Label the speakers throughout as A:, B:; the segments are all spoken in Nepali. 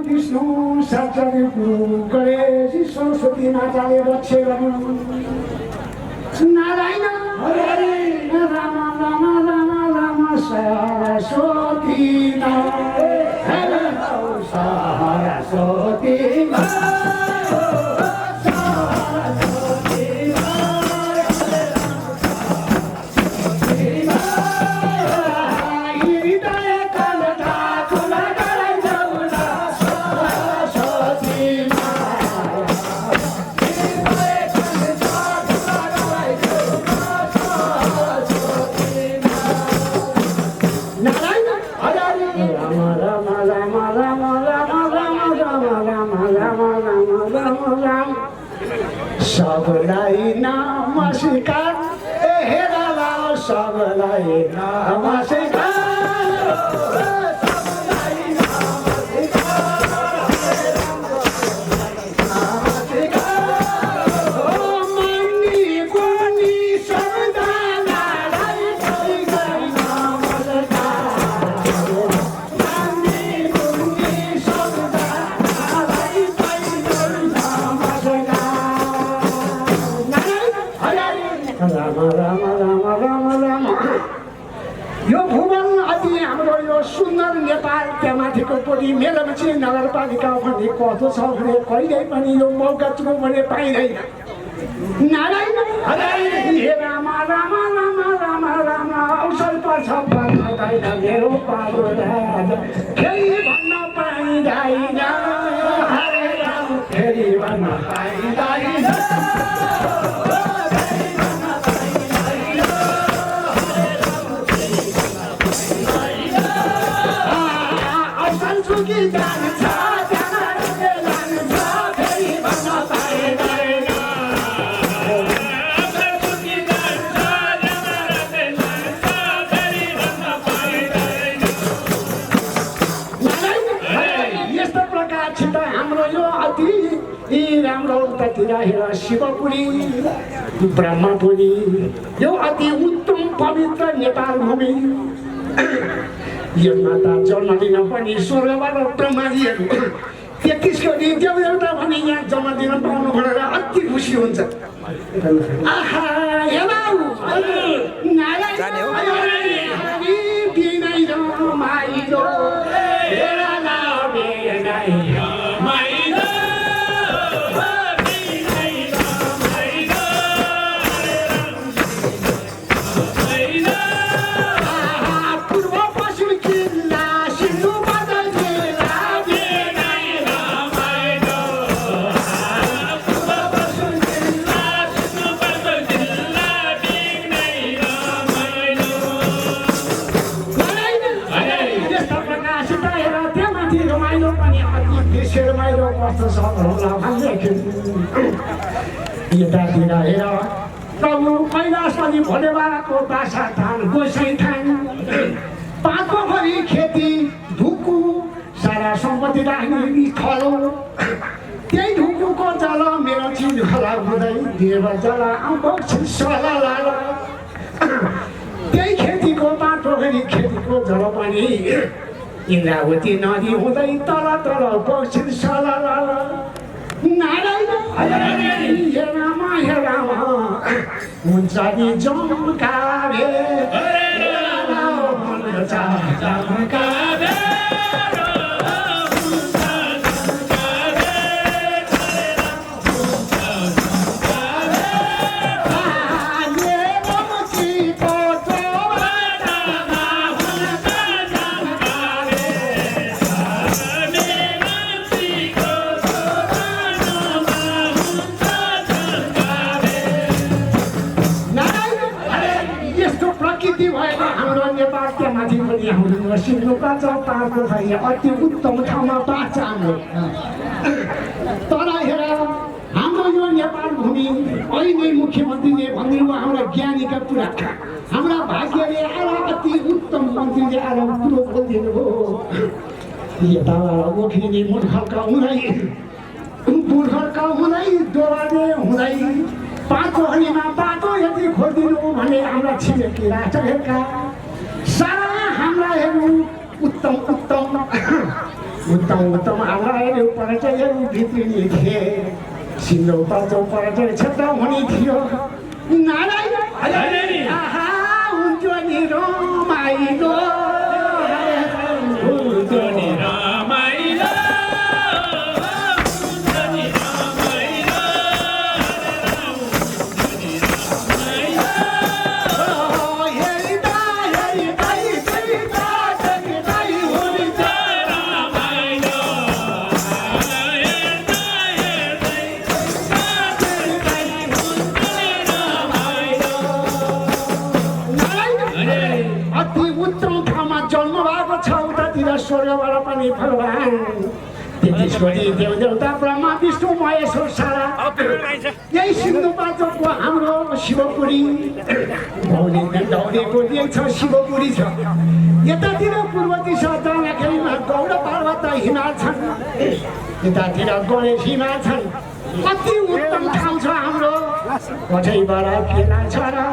A: विष्णु सरस्वती गुरु गणेश सरस्वती माताले रक्षा गर्नु नारायण राम राम राम राम सरस्वती सरस्वती सबलाई नमस्कार हे रामा सबलाई नमस्कार सुन्दर नेपाल त्यहाँमाथिको पट्टि मेलमची नगरपालिका भन्ने कस्तो छ भने कहिल्यै पनि यो मौका चुकौ भने पाइँदैन नारायण हे राम राम राम राम राम अवसर पर्छ भन्दैन मेरो पालो राजा फेरि भन्न पाइँदैन हरे राम फेरि भन्न पाइँदैन राम्रो उतातिर हेर शिवपुरी ब्रह्मपुरी यो अति उत्तम पवित्र नेपाल भूमि यो माता जन्म दिन पनि स्वर्गबाट ब्रह्माजीहरू 33 कोटी देवदेवता भने यहाँ जन्म दिन पाउनु भनेर अति खुसी हुन्छ आहा हेलाउ यतातिर हेर प्रभु कैलाशपति भोलेबाबाको बासाथान गोसाइथान पाँच पोखरी खेती ढुक्कु सारा सम्पत्ति राख्ने थलो त्यही ढुक्कुको जल मेरो चिज खला हुँदै देव जल त्यही खेतीको पाँच पोखरी खेतीको जल पनि इन्द्रावती नदी हुँदै तल तल बग्छिन् सला नारायण हे राम हुन्छ नि जमकारे अति उत्तम ठाउँमा बाँच्छ हाम्रो तर हेर हाम्रो यो नेपाल भूमि अहिले मुख्यमन्त्रीले भनिदिनु हाम्रा ज्ञानीका कुरा हाम्रा भाग्यले आएर अति उत्तम मन्त्रीले आएर कुरो बोलिदिनु हो यता ओखिने मूर्खका हुँदै दोबारे हुँदै पाँच पोखरीमा बाटो यदि खोलिदिनु भने हाम्रा छिमेकी राष्ट्रका सारा हाम्रा हेर्नु उत्तम उत्तम उत्तम उत्तम आगाहरू पर्यटकहरू भित्रिने थिए सिङ्गो पाँचौँ पर्यटक क्षेत्र हुने थियो नारायण आहा हुन्थ्यो नि रमाइलो हुन्थ्यो नि रमाइलो स्वर्गबाट पनि भगवान् त्यतिसरी देवदेवता ब्रह्मा विष्णु महेश्वर सारा यही सिन्धुपाल्चोकको हाम्रो शिवपुरी दौडेको छ शिवपुरी छ यतातिर पूर्व दिशा जाँदाखेरिमा गौड पर्वत हिमाल छन् यतातिर गणेश हिमाल छन् अति उत्तम ठाउँ छ हाम्रो कठैबाट केला छ र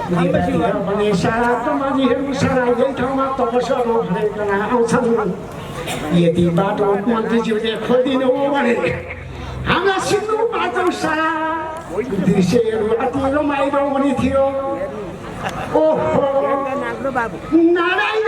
A: भने सारा कमाजीहरू सारा यही ठाउँमा तपस्याहरू भनेर आउँछन् यदि बाटो मन्त्रीज्यूले खोलिदिनु हो भने हाम्रा सिन्धुपाल्चोक सारा दृश्यहरू अति रमाइलो हुने थियो ओहो नारायण